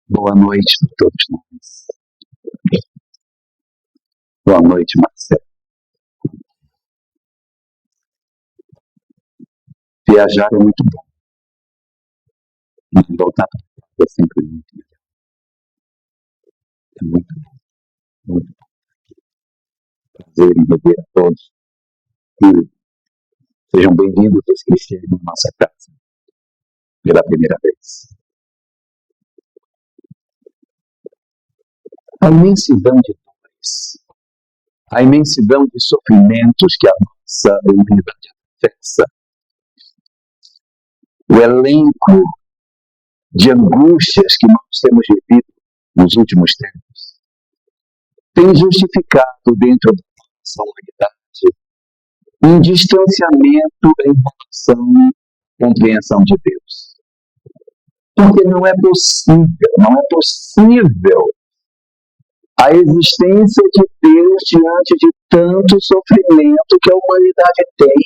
Boa noite a todos nós. Boa noite, Marcelo. Viajar é muito bom. E voltar para casa é sempre muito melhor. É muito bom. Muito bom. Prazer em rever a todos. E sejam bem-vindos os que chegam à nossa casa pela primeira vez. A imensidão de dores, a imensidão de sofrimentos que a nossa humanidade atravessa, o elenco de angústias que nós temos vivido nos últimos tempos, tem justificado dentro da nossa humanidade um distanciamento em relação à compreensão de Deus. Porque não é possível a existência de Deus diante de tanto sofrimento que a humanidade tem.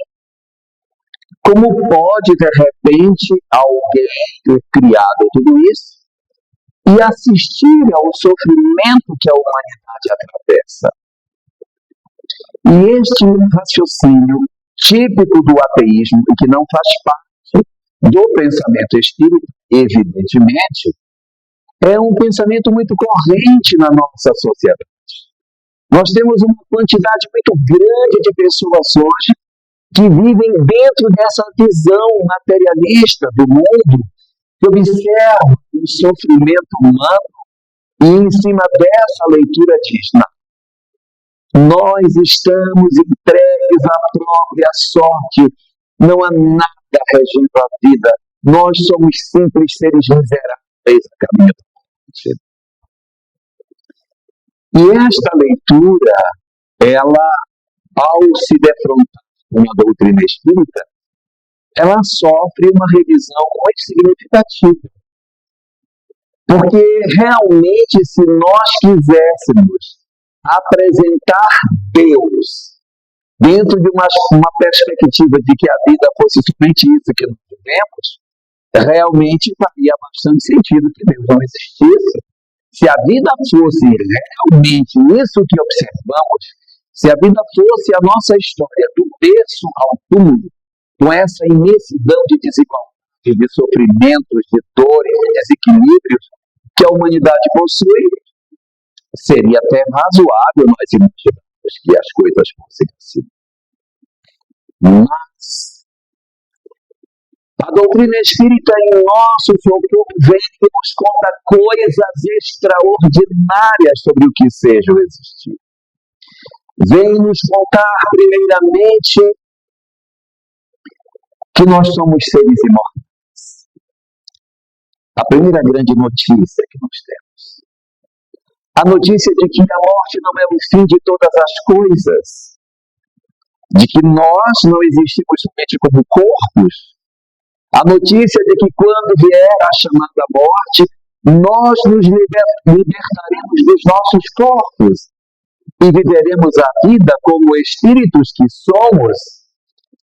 Como pode, de repente, alguém ter criado tudo isso e assistir ao sofrimento que a humanidade atravessa? E este raciocínio típico do ateísmo, e que não faz parte do pensamento espírita, evidentemente, é um pensamento muito corrente na nossa sociedade. Nós temos uma quantidade muito grande de pessoas hoje que vivem dentro dessa visão materialista do mundo, que observa o sofrimento humano e, em cima dessa leitura, diz: nós estamos entregues à própria sorte, não há nada regindo a vida, nós somos simples seres miseráveis a caminho da morte. E esta leitura, ela, ao se defrontar com a doutrina espírita, ela sofre uma revisão muito significativa. Porque realmente, se nós quiséssemos apresentar Deus dentro de uma perspectiva de que a vida fosse somente isso que nós vivemos, realmente faria bastante sentido que Deus não existisse. Se a vida fosse realmente isso que observamos, se a vida fosse a nossa história do berço ao túmulo, com essa imensidão de desigualdade, de sofrimentos, de dores, de desequilíbrios que a humanidade possui, seria até razoável nós imaginarmos que as coisas fossem assim. Mas a doutrina espírita, em nosso socorro, vem e nos conta coisas extraordinárias sobre o que seja o existir. Vem nos contar, primeiramente, que nós somos seres imortais. A primeira grande notícia que nós temos. A notícia de que a morte não é o fim de todas as coisas. De que nós não existimos somente como corpos. A notícia de que quando vier a chamada morte, nós nos libertaremos dos nossos corpos e viveremos a vida como espíritos que somos,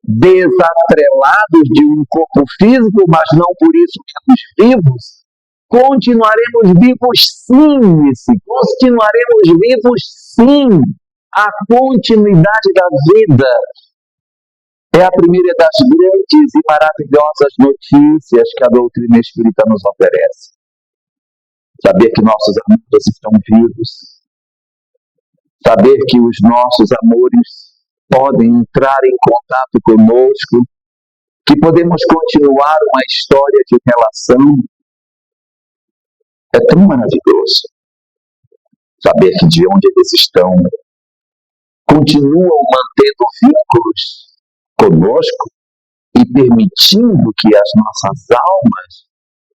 desatrelados de um corpo físico, mas não por isso menos vivos. Continuaremos vivos sim, continuaremos vivos sim. A continuidade da vida é a primeira das grandes e maravilhosas notícias que a doutrina espírita nos oferece. Saber que nossos amores estão vivos. Saber que os nossos amores podem entrar em contato conosco. Que podemos continuar uma história de relação. É tão maravilhoso. Saber que de onde eles estão, continuam mantendo vínculos conosco e permitindo que as nossas almas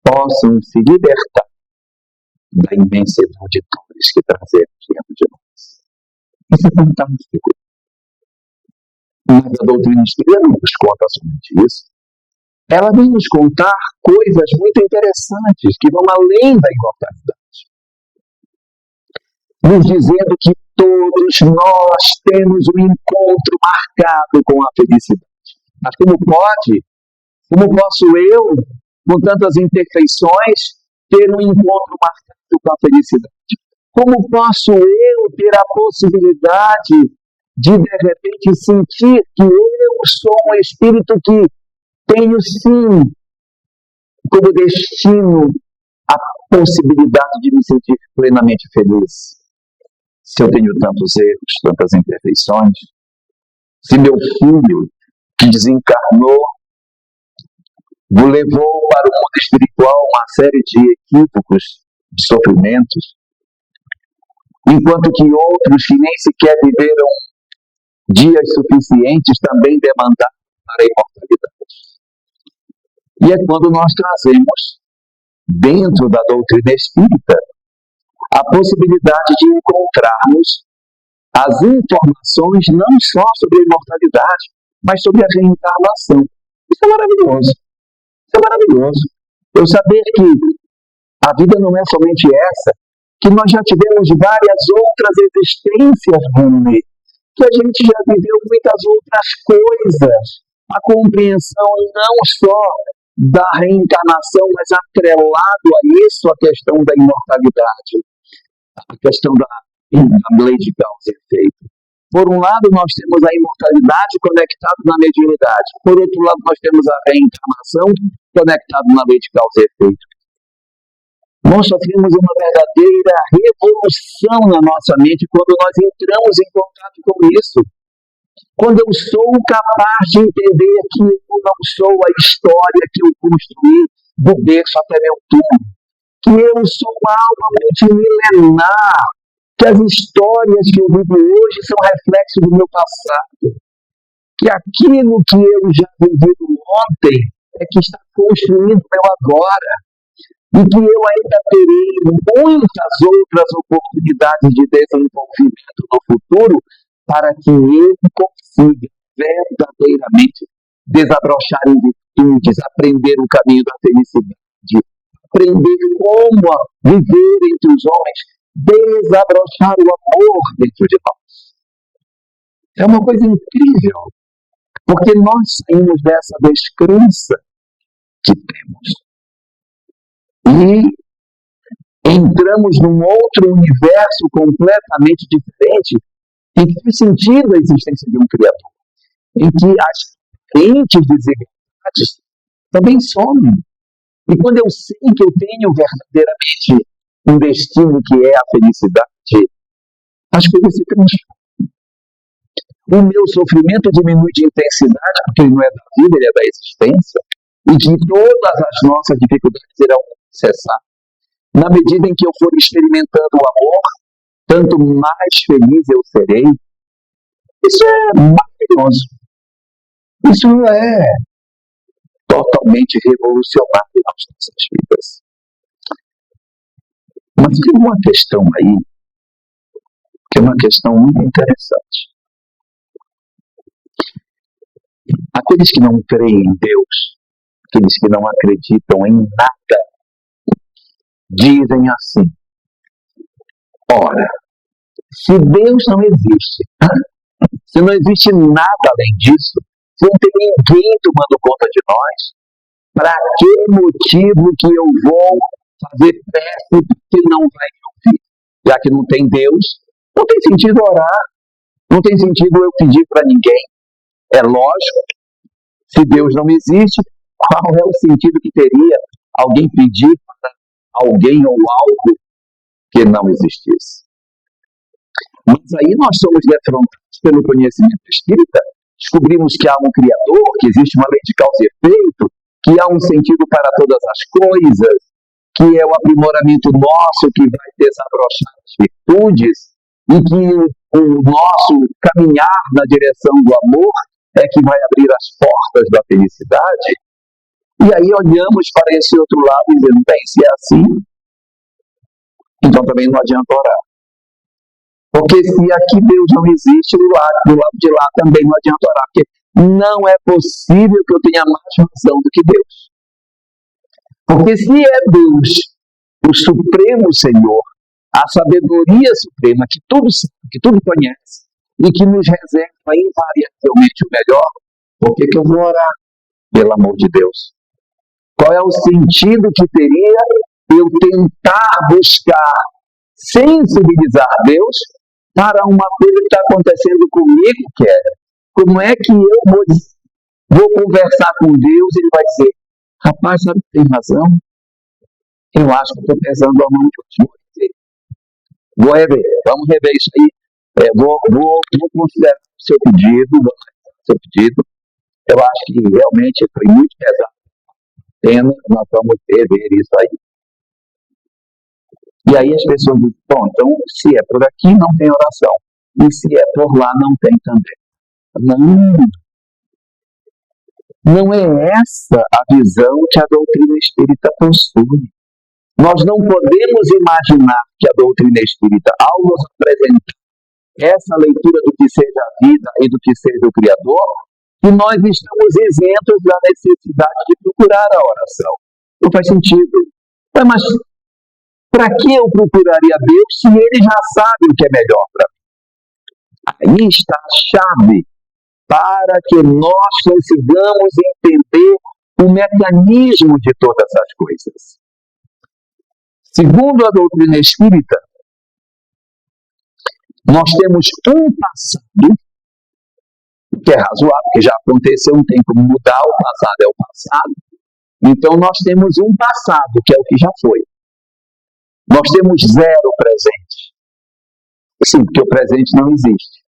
possam se libertar da imensidão de dores que trazemos dentro de nós. Isso é fantástico. Mas a doutrina espírita não nos conta somente isso. Ela vem nos contar coisas muito interessantes que vão além da imortalidade. Nos dizendo que todos nós temos um encontro marcado com a felicidade. Mas como posso eu, com tantas imperfeições, ter um encontro marcado com a felicidade? Como posso eu ter a possibilidade de repente, sentir que eu sou um espírito que tenho, sim, como destino a possibilidade de me sentir plenamente feliz? Se eu tenho tantos erros, tantas imperfeições, se meu filho, que desencarnou, levou para o mundo espiritual uma série de equívocos, de sofrimentos, enquanto que outros que nem sequer viveram dias suficientes também demandaram para a imortalidade. E é quando nós trazemos, dentro da doutrina espírita, a possibilidade de encontrarmos as informações não só sobre a imortalidade, mas sobre a reencarnação. Isso é maravilhoso. Isso é maravilhoso. Eu saber que a vida não é somente essa, que nós já tivemos várias outras existências, Rumi, que a gente já viveu muitas outras coisas. A compreensão não só da reencarnação, mas atrelado a isso, a questão da imortalidade, a questão da lei de causa e efeito. Por um lado, nós temos a imortalidade conectada na mediunidade. Por outro lado, nós temos a reencarnação conectada na lei de causa e efeito. Nós sofremos uma verdadeira revolução na nossa mente quando nós entramos em contato com isso. Quando eu sou capaz de entender que eu não sou a história que eu construí do berço até meu túmulo, que eu sou uma alma multimilenar, que as histórias que eu vivo hoje são reflexo do meu passado, que aquilo que eu já vivi ontem é que está construindo o meu agora, e que eu ainda terei muitas outras oportunidades de desenvolvimento no futuro para que eu consiga verdadeiramente desabrochar em virtudes, aprender o caminho da felicidade, aprender como viver entre os homens, desabrochar o amor dentro de nós. É uma coisa incrível, porque nós saímos dessa descrença que temos e entramos num outro universo completamente diferente, em que faz sentido a existência de um Criador, em que as aparentes desigualdades também somem. E quando eu sei que eu tenho verdadeiramente um destino que é a felicidade, as coisas se transformam. O meu sofrimento diminui de intensidade, porque ele não é da vida, ele é da existência, e que todas as nossas dificuldades irão cessar. Na medida em que eu for experimentando o amor, tanto mais feliz eu serei. Isso é maravilhoso. Isso é totalmente revolucionário nas nossas vidas. Mas tem uma questão aí, que é uma questão muito interessante. Aqueles que não creem em Deus, aqueles que não acreditam em nada, dizem assim: ora, se Deus não existe, se não existe nada além disso, se não tem ninguém tomando conta de nós, para que motivo que eu vou fazer prece que não vai me ouvir? Já que não tem Deus, não tem sentido orar, não tem sentido eu pedir para ninguém. É lógico, se Deus não existe, qual é o sentido que teria alguém pedir para alguém ou algo que não existisse? Mas aí nós somos defrontados pelo conhecimento espírita, descobrimos que há um Criador, que existe uma lei de causa e efeito, que há um sentido para todas as coisas, que é o aprimoramento nosso que vai desabrochar as virtudes, e que o nosso caminhar na direção do amor é que vai abrir as portas da felicidade. E aí olhamos para esse outro lado e dizemos: bem, se é assim, então também não adianta orar. Porque se aqui Deus não existe, do lado de lá também não adianta orar. Porque não é possível que eu tenha mais razão do que Deus. Porque se é Deus, o Supremo Senhor, a sabedoria suprema, que tudo sabe, que tudo conhece, e que nos reserva invariavelmente o melhor, por que eu vou orar? Pelo amor de Deus. Qual é o sentido que teria eu tentar buscar sensibilizar Deus para uma coisa que está acontecendo comigo, que é, como é que eu vou conversar com Deus e ele vai dizer, rapaz, sabe que tem razão? Eu acho que estou pesando a mão de hoje. Vou rever, vamos rever isso aí. Vou considerar o seu pedido. Eu acho que realmente foi muito pesado. Pena, nós vamos rever isso aí. E aí as pessoas dizem, bom, então se é por aqui não tem oração. E se é por lá não tem também. Não é essa a visão que a doutrina espírita possui. Nós não podemos imaginar que a doutrina espírita, ao nos apresentar essa leitura do que seja a vida e do que seja o Criador, que nós estamos isentos da necessidade de procurar a oração. Não faz sentido. Mas para que eu procuraria Deus se Ele já sabe o que é melhor para mim? Aí está a chave para que nós consigamos entender o mecanismo de todas as coisas. Segundo a doutrina espírita, nós temos um passado, que é razoável, que já aconteceu, não tem como mudar, o passado é o passado. Então nós temos um passado, que é o que já foi. Nós temos zero presente. Sim, porque o presente não existe.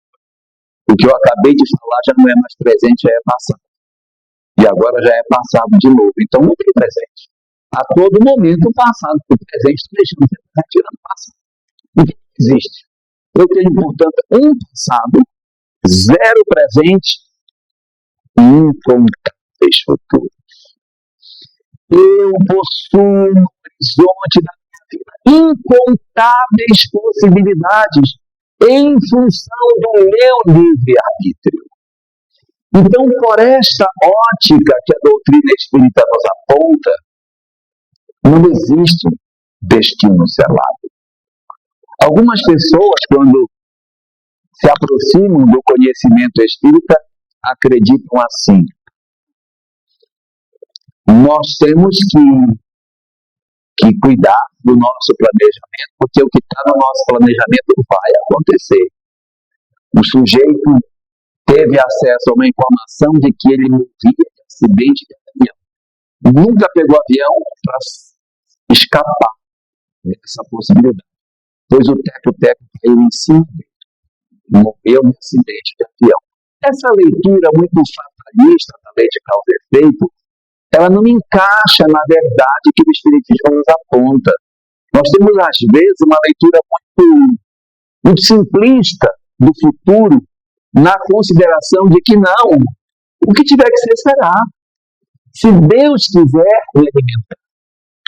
O que eu acabei de falar já não é mais presente, já é passado. E agora já é passado de novo. Então não tem presente. A todo momento o passado, o presente está deixando de estar tirando o passado. Não existe. Eu tenho, portanto, um passado, zero presente e incontáveis futuros. Eu possuo no horizonte da minha vida incontáveis possibilidades em função do meu livre-arbítrio. Então, por esta ótica que a doutrina espírita nos aponta, não existe destino selado. Algumas pessoas, quando se aproximam do conhecimento espírita, acreditam assim: nós temos que cuidar do nosso planejamento, porque o que está no nosso planejamento vai acontecer. O sujeito teve acesso a uma informação de que ele morria de acidente de avião. Nunca pegou avião para escapar dessa possibilidade. Pois o teco-teco caiu em cima dele. Morreu de acidente de avião. Essa leitura muito fatalista da lei de causa e efeito, ela não encaixa na verdade que o Espiritismo nos aponta. Nós temos, às vezes, uma leitura muito simplista do futuro, na consideração de que não, o que tiver que ser, será. Se Deus quiser me alimentar,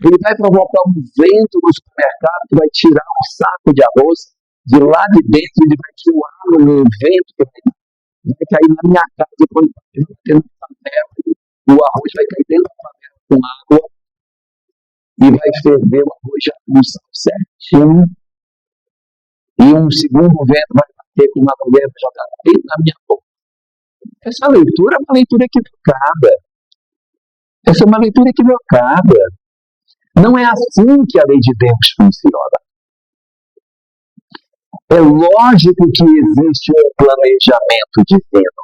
Ele vai provocar um vento no supermercado que vai tirar um saco de arroz de lá de dentro, ele vai voar no vento que vai cair na minha casa e quando vai ter na panela, o arroz vai cair dentro da panela com água e vai ferver o arroz já com o sal certinho. E um segundo vento vai bater com uma colher e jogar dentro da minha boca. Essa leitura é uma leitura equivocada. Essa é uma leitura equivocada. Não é assim que a lei de Deus funciona. É lógico que existe um planejamento divino.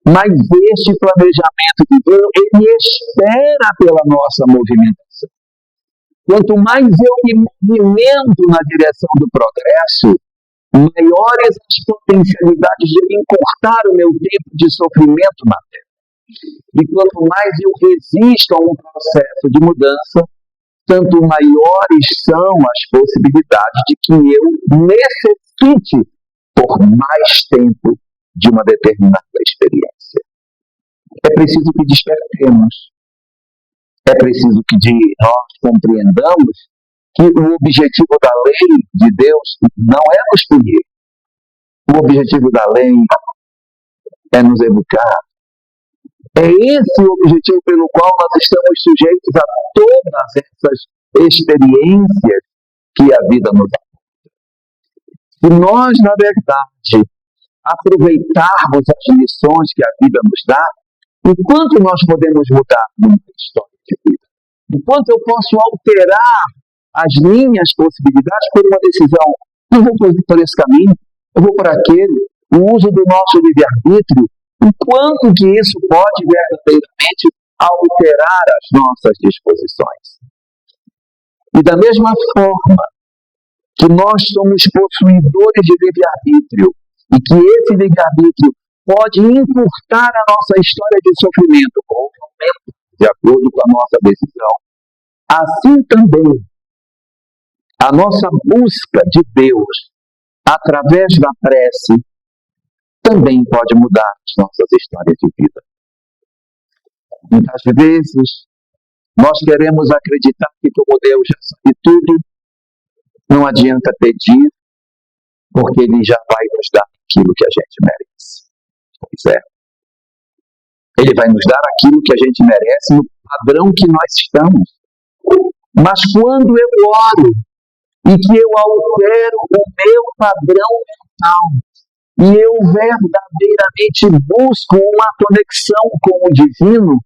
Mas este planejamento divino, ele espera pela nossa movimentação. Quanto mais eu me movimento na direção do progresso, maiores as potencialidades de eu encurtar o meu tempo de sofrimento na Terra. E quanto mais eu resisto a um processo de mudança, tanto maiores são as possibilidades de que eu necessite por mais tempo de uma determinada experiência. É preciso que despertemos. É preciso que nós compreendamos que o objetivo da lei de Deus não é nos punir. O objetivo da lei é nos educar. É esse o objetivo pelo qual nós estamos sujeitos a todas essas experiências que a vida nos dá. Se nós, na verdade, aproveitarmos as lições que a vida nos dá, o quanto nós podemos mudar numa história de vida? Enquanto eu posso alterar as minhas possibilidades por uma decisão, eu vou por esse caminho, eu vou por aquele, o uso do nosso livre-arbítrio, enquanto que isso pode verdadeiramente alterar as nossas disposições. E da mesma forma que nós somos possuidores de livre-arbítrio e que esse livre-arbítrio pode encurtar a nossa história de sofrimento ou aumento de acordo com a nossa decisão, assim também a nossa busca de Deus através da prece também pode mudar as nossas histórias de vida. Muitas vezes nós queremos acreditar que como Deus já sabe tudo, não adianta pedir, porque Ele já vai nos dar aquilo que a gente merece. Pois é. Ele vai nos dar aquilo que a gente merece no padrão que nós estamos. Mas quando eu oro e que eu altero o meu padrão mental e eu verdadeiramente busco uma conexão com o divino,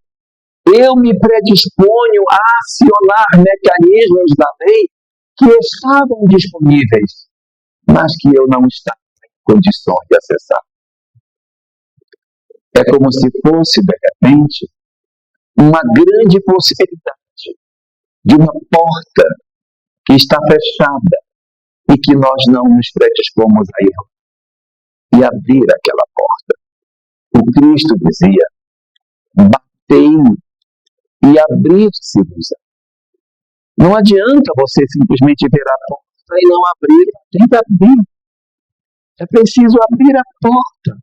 eu me predisponho a acionar mecanismos da lei que estavam disponíveis, mas que eu não estava em condições de acessar. É como se fosse, de repente, uma grande possibilidade de uma porta que está fechada e que nós não nos predispomos a ir e abrir aquela porta. O Cristo dizia: batei e abrir-se-vos. Não adianta você simplesmente ver a porta e não abrir. Tem que abrir. É preciso abrir a porta.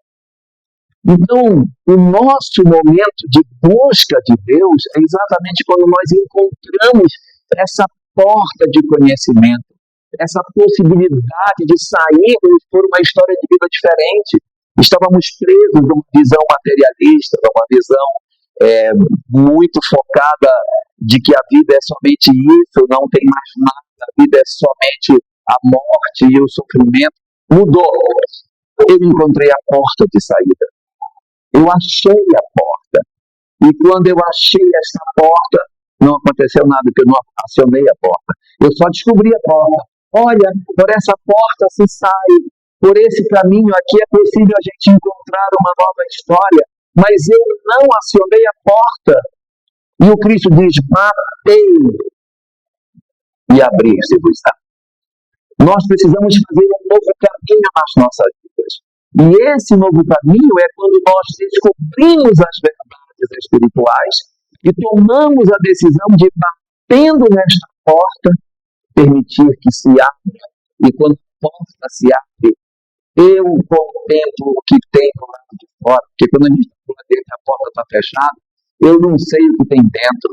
Então, o nosso momento de busca de Deus é exatamente quando nós encontramos essa porta de conhecimento, essa possibilidade de sairmos por uma história de vida diferente. Estávamos presos numa visão materialista, numa visão muito focada de que a vida é somente isso, não tem mais nada, a vida é somente a morte e o sofrimento. Mudou. Eu encontrei a porta de saída. Eu achei a porta. E quando eu achei essa porta, não aconteceu nada, porque eu não acionei a porta. Eu só descobri a porta. Olha, por essa porta se sai. Por esse caminho aqui é possível a gente encontrar uma nova história. Mas eu não acionei a porta. E o Cristo diz: batei e abrir-se-vos-á. Nós precisamos fazer um novo caminho nas nossas vidas. E esse novo caminho é quando nós descobrimos as verdades espirituais e tomamos a decisão de, batendo nesta porta, permitir que se abra. E quando a porta se abre, eu contemplo o que tem do lado de fora. Porque quando a gente está lá dentro e a porta está fechada, eu não sei o que tem dentro.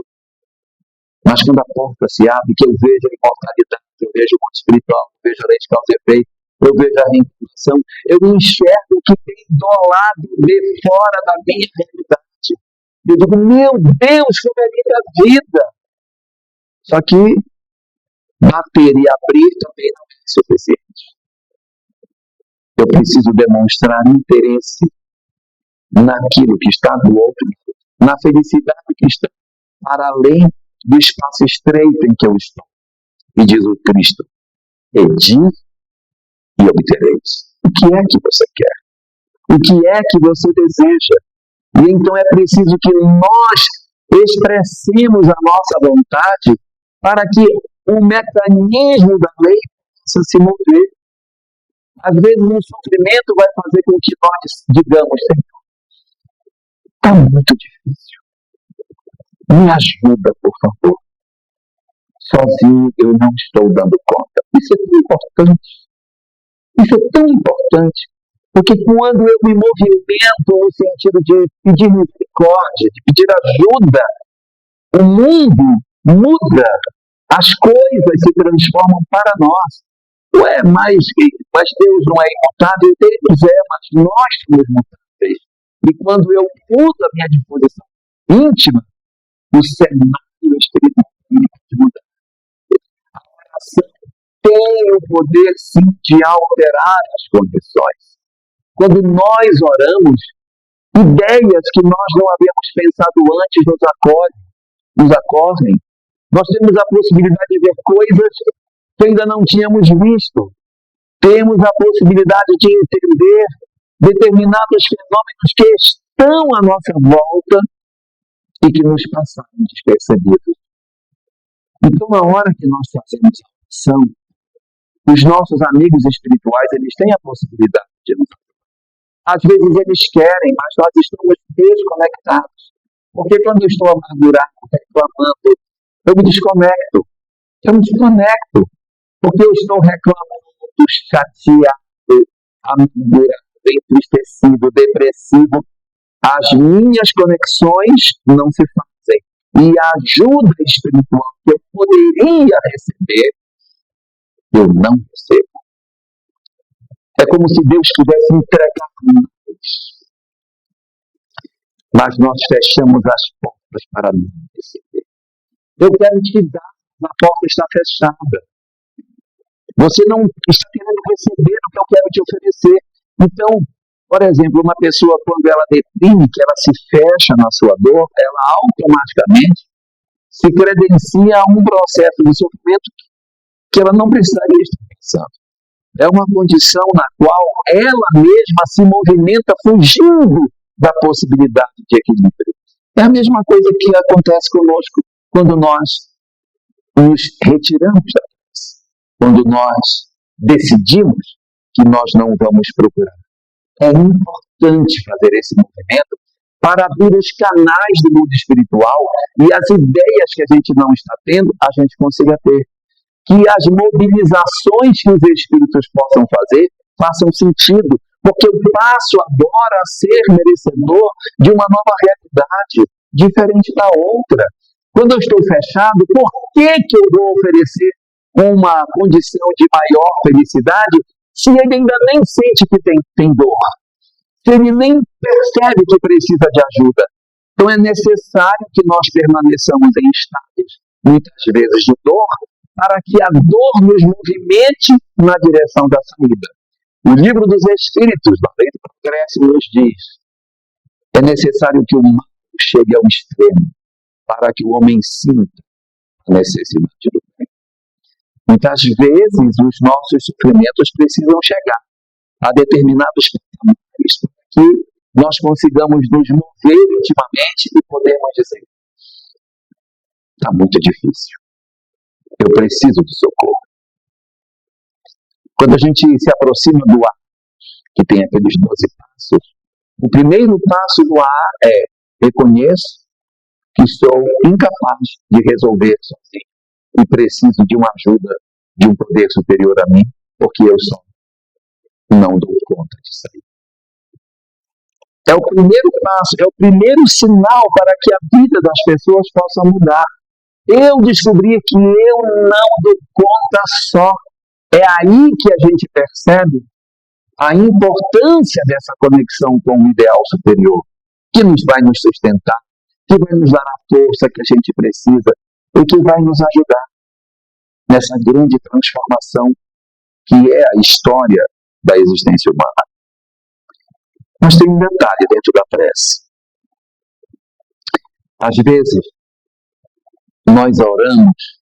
Mas quando a porta se abre, que eu vejo a imortalidade, eu vejo o mundo espiritual, eu vejo a lei de causa e efeito, eu vejo a reencarnação, eu enxergo o que tem do lado de fora da minha realidade. Eu digo: meu Deus, como é linda a vida! Só que bater e abrir também não é suficiente. Eu preciso demonstrar interesse naquilo que está do outro lado, na felicidade que está para além do espaço estreito em que eu estou. E diz o Cristo: pedi e obtereis. O que é que você quer? O que é que você deseja? E então é preciso que nós expressemos a nossa vontade para que o mecanismo da lei possa se mover. Às vezes o sofrimento vai fazer com que nós digamos: Senhor, está muito difícil. Me ajuda, por favor. Sozinho eu não estou dando conta. Isso é tão importante. Isso é tão importante. Porque quando eu me movimento no sentido de pedir misericórdia, de pedir ajuda, o mundo muda. As coisas se transformam para nós. Ué, mas Deus não é imutável? Deus é, mas nós somos mutáveis. E quando eu mudo a minha disposição íntima, o cenário espiritual pode mudar. A oração tem o poder, sim, de alterar as condições. Quando nós oramos, ideias que nós não havíamos pensado antes nos acordem. Nós temos a possibilidade de ver coisas que ainda não tínhamos visto. Temos a possibilidade de entender determinados fenômenos que estão à nossa volta e que nos passaram despercebidos. Então, na hora que nós fazemos a oração, os nossos amigos espirituais, eles têm a possibilidade de nos ajudar. Às vezes eles querem, mas nós estamos desconectados. Porque quando eu estou amargurado, reclamando, eu me desconecto. Eu me desconecto. Porque eu estou reclamando, chateado, amargurado, entristecido, depressivo. As minhas conexões não se fazem. E a ajuda espiritual que eu poderia receber, eu não recebo. É como se Deus quisesse entregar mais. Mas nós fechamos as portas para não receber. Eu quero te dar, a porta está fechada. Você não está querendo receber o que eu quero te oferecer. Então, por exemplo, uma pessoa, quando ela deprime, que ela se fecha na sua dor, ela automaticamente se credencia a um processo de sofrimento que ela não precisaria estar pensando. É uma condição na qual ela mesma se movimenta fugindo da possibilidade de equilíbrio. É a mesma coisa que acontece conosco quando nós nos retiramos da graça, quando nós decidimos que nós não vamos procurar. É importante fazer esse movimento para abrir os canais do mundo espiritual e as ideias que a gente não está tendo, a gente consiga ter. Que as mobilizações que os espíritos possam fazer façam sentido, porque eu passo agora a ser merecedor de uma nova realidade, diferente da outra. Quando eu estou fechado, por que eu vou oferecer uma condição de maior felicidade se ele ainda nem sente que tem dor? Se ele nem percebe que precisa de ajuda? Então é necessário que nós permaneçamos em estágios, muitas vezes de dor, para que a dor nos movimente na direção da saída. O livro dos Espíritos, na Lei do Progresso, nos diz: é necessário que o mal chegue ao extremo para que o homem sinta a necessidade do bem. Muitas vezes os nossos sofrimentos precisam chegar a determinados patamares para que nós consigamos nos mover intimamente e podermos dizer: está muito difícil, eu preciso de socorro. Quando a gente se aproxima do ar, que tem aqueles 12 passos, o primeiro passo do ar é: reconheço que sou incapaz de resolver sozinho e preciso de uma ajuda de um poder superior a mim, porque eu só não dou conta de sair. É o primeiro passo, é o primeiro sinal para que a vida das pessoas possa mudar. Eu descobri que eu não dou conta só. É aí que a gente percebe a importância dessa conexão com o ideal superior, que vai nos sustentar, que vai nos dar a força que a gente precisa e que vai nos ajudar nessa grande transformação que é a história da existência humana. Mas tem um detalhe dentro da prece. Às vezes, nós oramos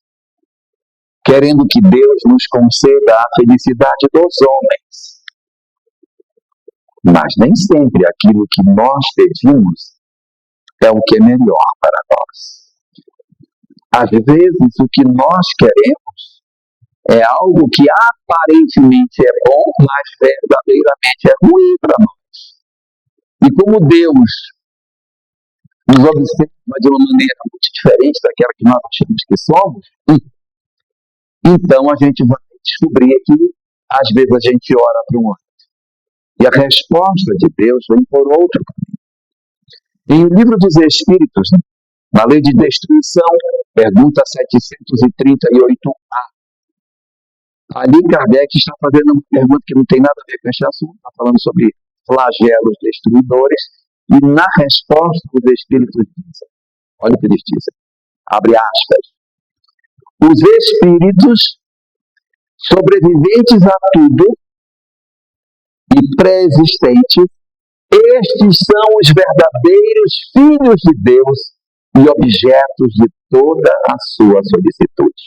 querendo que Deus nos conceda a felicidade dos homens. Mas nem sempre aquilo que nós pedimos é o que é melhor para nós. Às vezes, o que nós queremos é algo que aparentemente é bom, mas verdadeiramente é ruim para nós. E como Deus nos observa de uma maneira muito diferente daquela que nós achamos que somos, então a gente vai descobrir que às vezes a gente ora para um lado e a resposta de Deus vem por outro caminho. Em o livro dos Espíritos, na Lei de Destruição, pergunta 738A, ali Kardec está fazendo uma pergunta que não tem nada a ver com esse assunto, está falando sobre flagelos destruidores, e na resposta os Espíritos dizem, olha o que eles dizem, abre aspas: os Espíritos, sobreviventes a tudo e pré-existentes, estes são os verdadeiros filhos de Deus e objetos de toda a sua solicitude.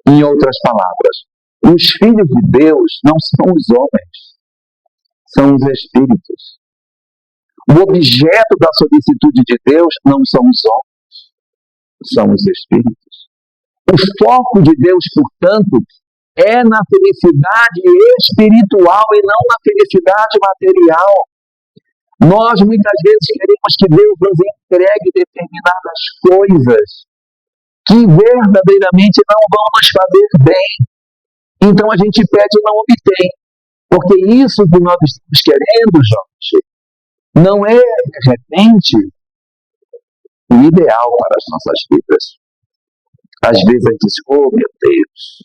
Em outras palavras, os filhos de Deus não são os homens, são os espíritos. O objeto da solicitude de Deus não são os homens, são os espíritos. O foco de Deus, portanto, é na felicidade espiritual e não na felicidade material. Nós muitas vezes queremos que Deus nos entregue determinadas coisas que verdadeiramente não vão nos fazer bem. Então a gente pede e não obtém. Porque isso que nós estamos querendo, Jorge, não é, de repente, o ideal para as nossas vidas. Às vezes a gente diz, oh meu Deus,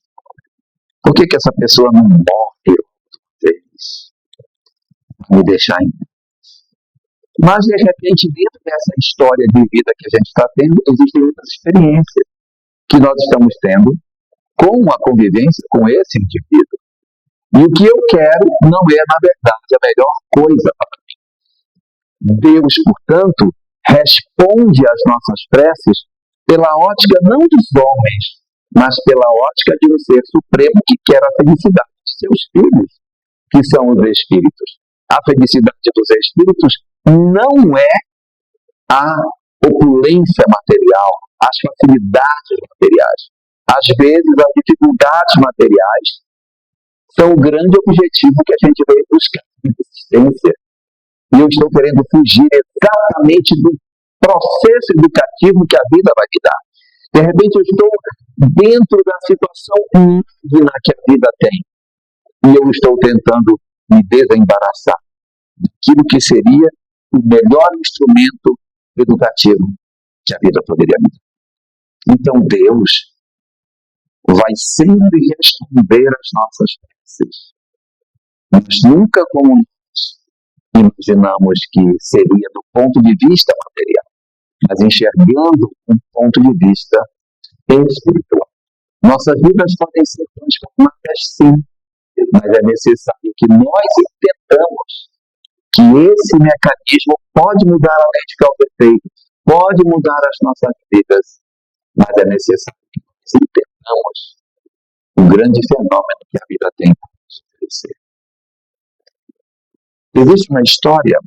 por que essa pessoa não morre outra vez? Me deixar em paz. Mas, de repente, dentro dessa história de vida que a gente está tendo, existem muitas experiências que nós estamos tendo com a convivência com esse indivíduo. E o que eu quero não é, na verdade, a melhor coisa para mim. Deus, portanto, responde às nossas preces pela ótica não dos homens, mas pela ótica de um ser supremo que quer a felicidade de seus filhos, que são os espíritos. A felicidade dos espíritos não é a opulência material, as facilidades materiais. Às vezes, as dificuldades materiais são o grande objetivo que a gente veio buscar na existência. E eu estou querendo fugir exatamente do processo educativo que a vida vai me dar. De repente, eu estou dentro da situação digna que a vida tem. E eu estou tentando me desembaraçar daquilo que seria o melhor instrumento educativo que a vida poderia me dar. Então, Deus vai sempre responder às nossas preces. Mas nunca como nós imaginamos que seria do ponto de vista material, mas enxergando um ponto de vista espiritual. Nossas vidas podem ser transformadas sim, mas é necessário que nós entendamos que esse mecanismo pode mudar a lei de causa e efeito, pode mudar as nossas vidas, mas é necessário que nós entendamos o grande fenômeno que a vida tem para nos oferecer. Existe uma história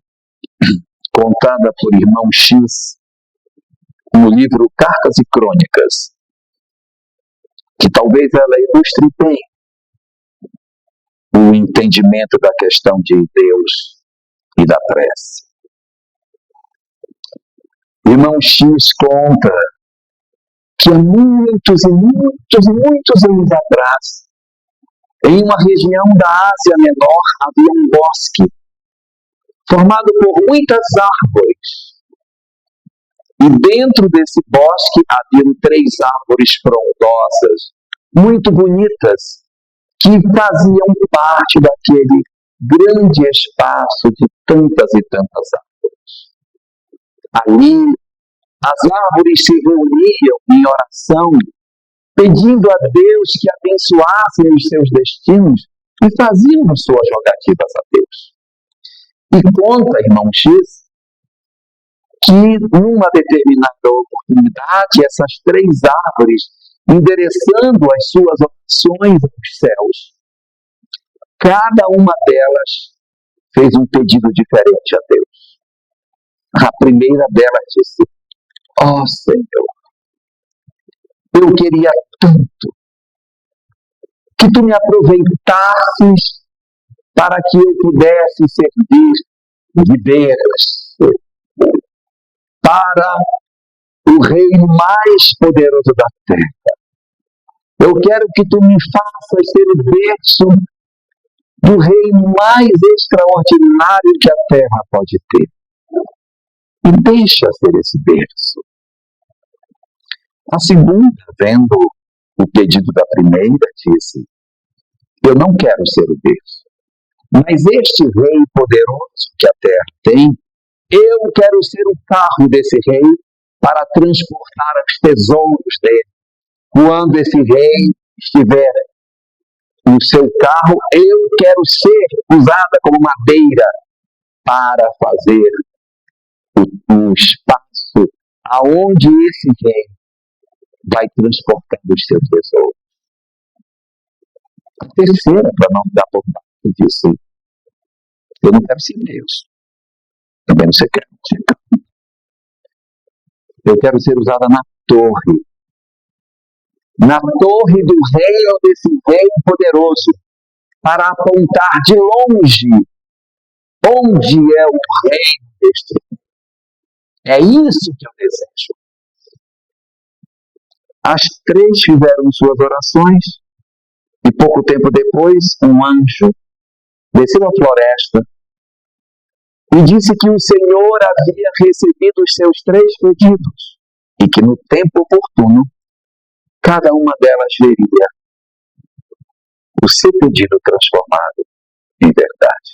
contada por irmão X no livro Cartas e Crônicas, que talvez ela ilustre bem o entendimento da questão de Deus e da prece. Irmão X conta que há muitos anos atrás, em uma região da Ásia Menor, havia um bosque formado por muitas árvores. E dentro desse bosque haviam 3 árvores frondosas, muito bonitas, que faziam parte daquele grande espaço de tantas e tantas árvores. Ali, as árvores se reuniam em oração, pedindo a Deus que abençoasse os seus destinos e faziam suas rogativas a Deus. E conta, irmão X, que numa determinada oportunidade, essas 3 árvores, endereçando as suas orações aos céus, cada uma delas fez um pedido diferente a Deus. A primeira delas disse: ó Senhor, eu queria tanto que tu me aproveitasses para que eu pudesse servir de berço para o reino mais poderoso da terra. Eu quero que tu me faças ser o berço do reino mais extraordinário que a terra pode ter. E deixa ser esse berço. A segunda, vendo o pedido da primeira, disse: eu não quero ser o berço, mas este rei poderoso que a terra tem, eu quero ser o carro desse rei para transportar os tesouros dele. Quando esse rei estiver no seu carro, eu quero ser usada como madeira para fazer o espaço aonde esse rei vai transportar os seus tesouros. A terceira, para não dar por baixo, disse: eu não quero ser Deus. Também não sei quer. Eu quero ser usada na torre do reino desse reino poderoso, para apontar de longe onde é o reino deste reino. É isso que eu desejo. As três fizeram suas orações e pouco tempo depois um anjo desceu à floresta e disse que o Senhor havia recebido os seus três pedidos e que no tempo oportuno cada uma delas veria o seu pedido transformado em verdade.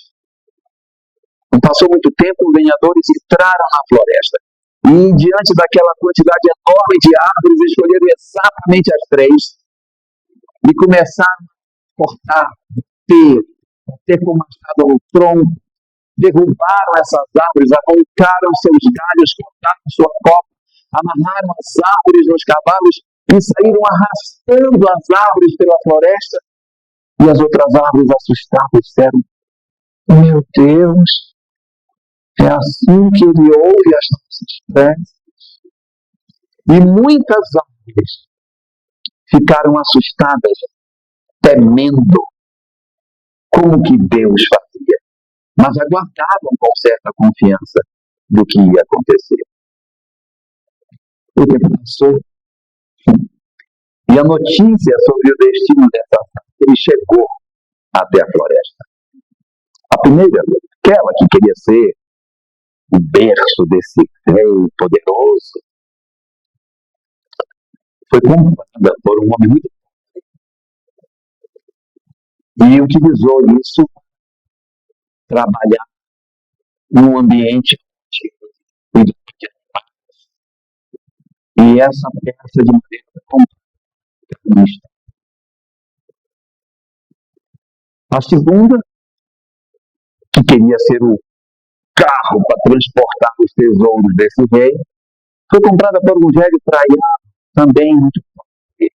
Não passou muito tempo, os lenhadores entraram na floresta e, diante daquela quantidade enorme de árvores, escolheram exatamente as três e começaram a cortar, bater com machado no tronco, derrubaram essas árvores, arrancaram seus galhos, cortaram sua copa, amarraram as árvores nos cavalos e saíram arrastando as árvores pela floresta. E as outras árvores, assustadas, disseram: meu Deus, é assim que ele ouve as nossas preces. E muitas árvores ficaram assustadas, temendo como que Deus fazia, mas aguardavam com certa confiança do que ia acontecer. O tempo passou e a notícia sobre o destino dessa árvore chegou até a floresta. A primeira, aquela que queria ser o berço desse rei poderoso, foi comprada por um homem muito pobre e utilizou isso para trabalhar num ambiente de animais. E essa peça de madeira foi comprada. A segunda, que queria ser o carro para transportar os tesouros desse rei, foi comprada por um velho praiano, também muito pobre.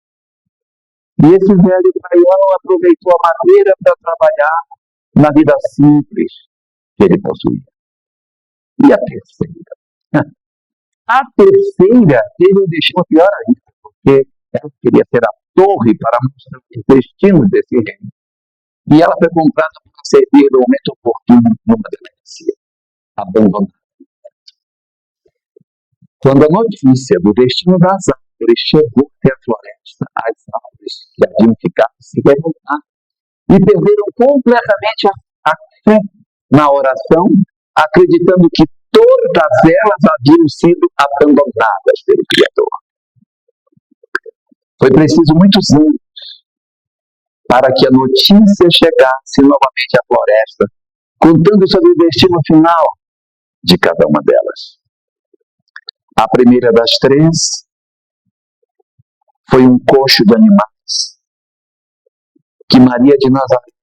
E esse velho praiano aproveitou a madeira para trabalhar na vida simples que ele possuía. E a terceira? A terceira teve um destino pior ainda, porque ela queria ser a torre para mostrar os destinos desse reino. E ela foi comprada para servir no momento oportuno numa delegacia, abandonada. Quando a notícia do destino das árvores chegou até a floresta, as árvores que haviam ficado se revoltaram e perderam completamente a fé na oração, acreditando que todas elas haviam sido abandonadas pelo Criador. Foi preciso muitos anos para que a notícia chegasse novamente à floresta, contando sobre o destino final de cada uma delas. A primeira das três foi um coxo de animais que Maria de Nazaré,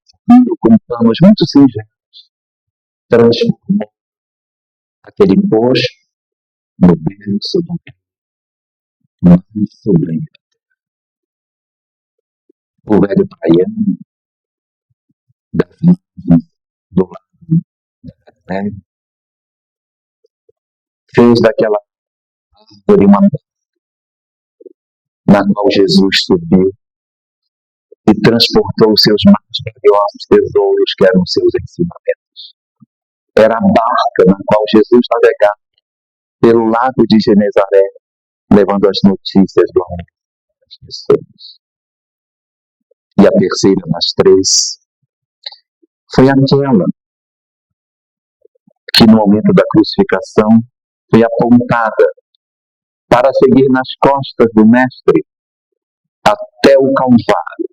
com panos muito singelos, transformou aquele coxo no berço do rei, mais sublime. O velho praiano das margens do lado da terra fez daquela árvore uma na qual Jesus subiu e transportou os seus mais valiosos tesouros, que eram os seus ensinamentos. Era a barca na qual Jesus navegava pelo lago de Genezaré, levando as notícias do amor das pessoas. E a terceira das três foi aquela que no momento da crucificação foi apontada para seguir nas costas do Mestre até o Calvário,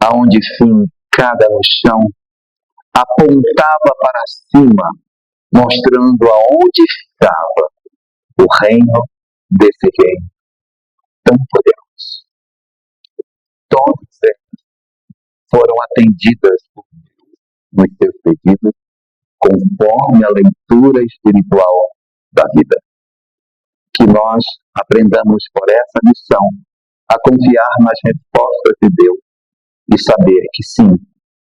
aonde fincada no chão, apontava para cima, mostrando aonde ficava o reino desse reino tão poderoso. Todas elas foram atendidas por Deus nos seus pedidos, conforme a leitura espiritual da vida. que nós aprendamos por essa lição a confiar nas respostas de Deus e saber que sim,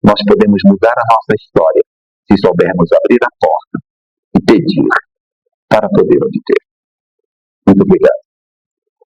nós podemos mudar a nossa história se soubermos abrir a porta e pedir para poder obter. Muito obrigado.